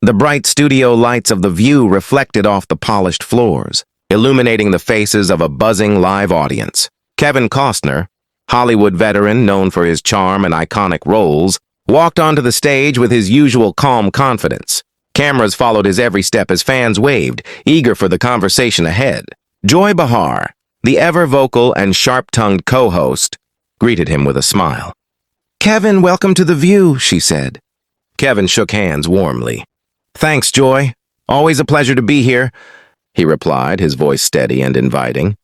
The bright studio lights of the View reflected off the polished floors, illuminating the faces of a buzzing live audience. Kevin Costner, Hollywood veteran known for his charm and iconic roles, walked onto the stage with his usual calm confidence. Cameras followed his every step as fans waved, eager for the conversation ahead. Joy Behar, the ever-vocal and sharp-tongued co-host, greeted him with a smile. "Kevin, welcome to The View," she said. Kevin shook hands warmly. "Thanks, Joy. Always a pleasure to be here," he replied, his voice steady and inviting.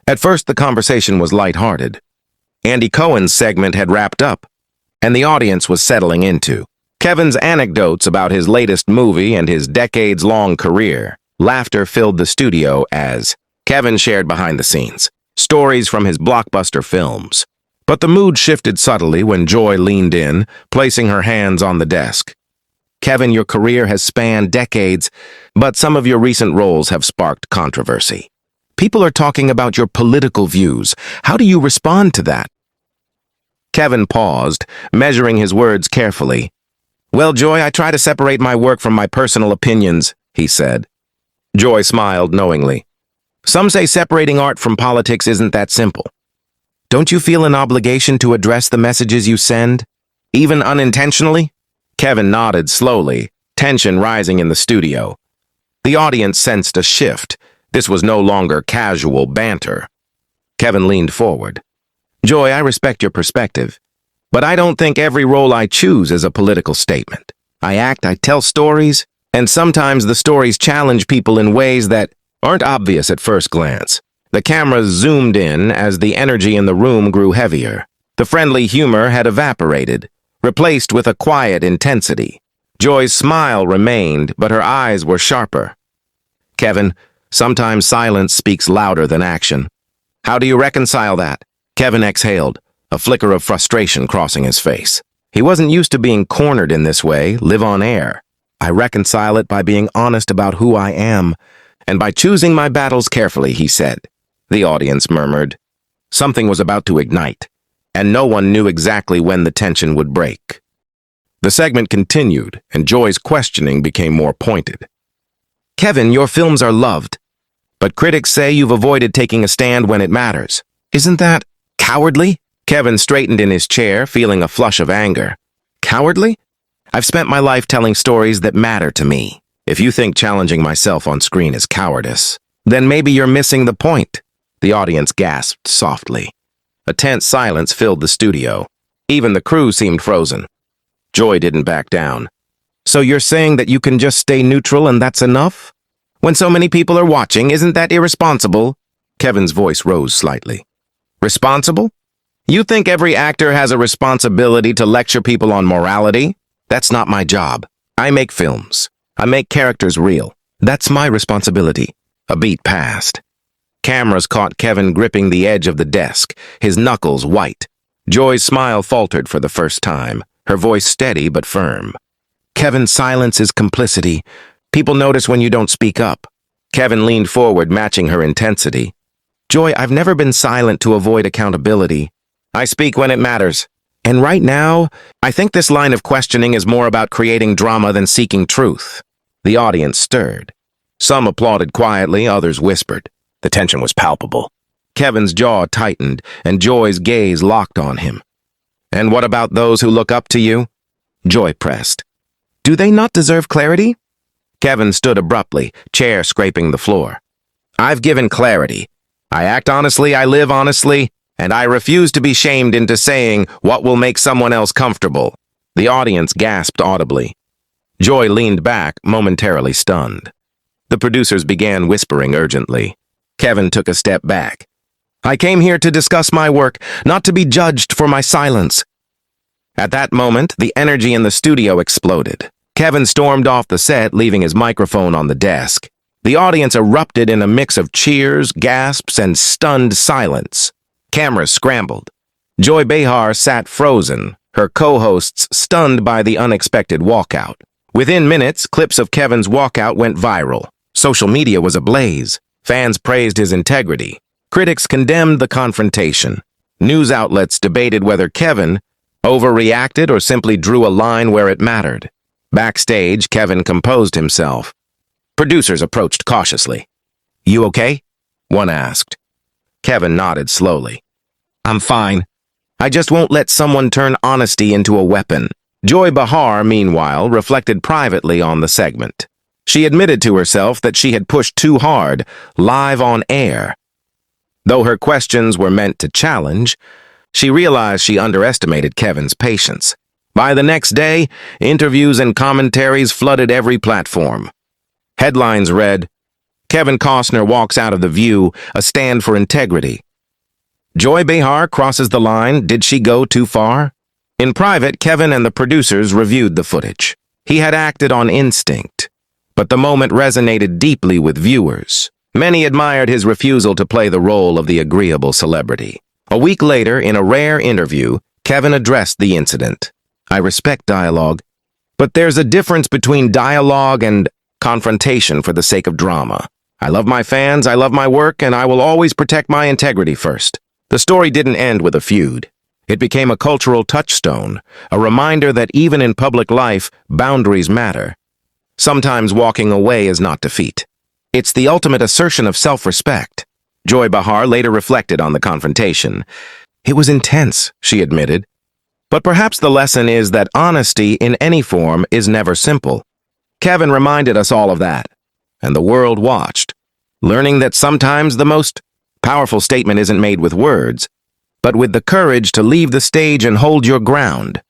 At first, the conversation was lighthearted. Andy Cohen's segment had wrapped up, and the audience was settling into Kevin's anecdotes about his latest movie and his decades-long career. Laughter filled the studio as Kevin shared behind the scenes, stories from his blockbuster films. But the mood shifted subtly when Joy leaned in, placing her hands on the desk. "Kevin, your career has spanned decades, but some of your recent roles have sparked controversy. People are talking about your political views. How do you respond to that?" Kevin paused, measuring his words carefully. "Well, Joy, I try to separate my work from my personal opinions," he said. Joy smiled knowingly. "Some say separating art from politics isn't that simple. Don't you feel an obligation to address the messages you send, even unintentionally?" Kevin nodded slowly, tension rising in the studio. The audience sensed a shift. This was no longer casual banter. Kevin leaned forward. "Joy, I respect your perspective, but I don't think every role I choose is a political statement. I act, I tell stories, and sometimes the stories challenge people in ways that aren't obvious at first glance." The cameras zoomed in as the energy in the room grew heavier. The friendly humor had evaporated, replaced with a quiet intensity. Joy's smile remained, but her eyes were sharper. "Kevin, sometimes silence speaks louder than action. How do you reconcile that?" Kevin exhaled, a flicker of frustration crossing his face. He wasn't used to being cornered in this way, live on air. "I reconcile it by being honest about who I am, and by choosing my battles carefully," he said. The audience murmured. Something was about to ignite, and no one knew exactly when the tension would break. The segment continued, and Joy's questioning became more pointed. "Kevin, your films are loved, but critics say you've avoided taking a stand when it matters. Isn't that cowardly?" Kevin straightened in his chair, feeling a flush of anger. "Cowardly? I've spent my life telling stories that matter to me. If you think challenging myself on screen is cowardice, then maybe you're missing the point." The audience gasped softly. A tense silence filled the studio. Even the crew seemed frozen. Joy didn't back down. "So you're saying that you can just stay neutral and that's enough? When so many people are watching, isn't that irresponsible?" Kevin's voice rose slightly. "Responsible? You think every actor has a responsibility to lecture people on morality? That's not my job. I make films. I make characters real. That's my responsibility." A beat passed. Cameras caught Kevin gripping the edge of the desk, his knuckles white. Joy's smile faltered for the first time, her voice steady but firm. "Kevin, silence is complicity. People notice when you don't speak up." Kevin leaned forward, matching her intensity. "Joy, I've never been silent to avoid accountability. I speak when it matters. And right now, I think this line of questioning is more about creating drama than seeking truth." The audience stirred. Some applauded quietly, others whispered. The tension was palpable. Kevin's jaw tightened, and Joy's gaze locked on him. "And what about those who look up to you?" Joy pressed. "Do they not deserve clarity?" Kevin stood abruptly, chair scraping the floor. "I've given clarity. I act honestly, I live honestly, and I refuse to be shamed into saying what will make someone else comfortable." The audience gasped audibly. Joy leaned back, momentarily stunned. The producers began whispering urgently. Kevin took a step back. "I came here to discuss my work, not to be judged for my silence." At that moment, the energy in the studio exploded. Kevin stormed off the set, leaving his microphone on the desk. The audience erupted in a mix of cheers, gasps, and stunned silence. Cameras scrambled. Joy Behar sat frozen, her co-hosts stunned by the unexpected walkout. Within minutes, clips of Kevin's walkout went viral. Social media was ablaze. Fans praised his integrity. Critics condemned the confrontation. News outlets debated whether Kevin overreacted or simply drew a line where it mattered. Backstage, Kevin composed himself. Producers approached cautiously. "You okay?" one asked. Kevin nodded slowly. "I'm fine. I just won't let someone turn honesty into a weapon." Joy Behar, meanwhile, reflected privately on the segment. She admitted to herself that she had pushed too hard, live on air. Though her questions were meant to challenge, she realized she underestimated Kevin's patience. By the next day, interviews and commentaries flooded every platform. Headlines read, "Kevin Costner walks out of The View, a stand for integrity." "Joy Behar crosses the line, did she go too far?" In private, Kevin and the producers reviewed the footage. He had acted on instinct, but the moment resonated deeply with viewers. Many admired his refusal to play the role of the agreeable celebrity. A week later, in a rare interview, Kevin addressed the incident. "I respect dialogue, but there's a difference between dialogue and confrontation for the sake of drama. I love my fans, I love my work, and I will always protect my integrity first." The story didn't end with a feud. It became a cultural touchstone, a reminder that even in public life, boundaries matter. Sometimes walking away is not defeat. It's the ultimate assertion of self-respect. Joy Behar later reflected on the confrontation. "It was intense," she admitted. But perhaps the lesson is that honesty in any form is never simple. Kevin reminded us all of that, and the world watched, learning that sometimes the most powerful statement isn't made with words, but with the courage to leave the stage and hold your ground.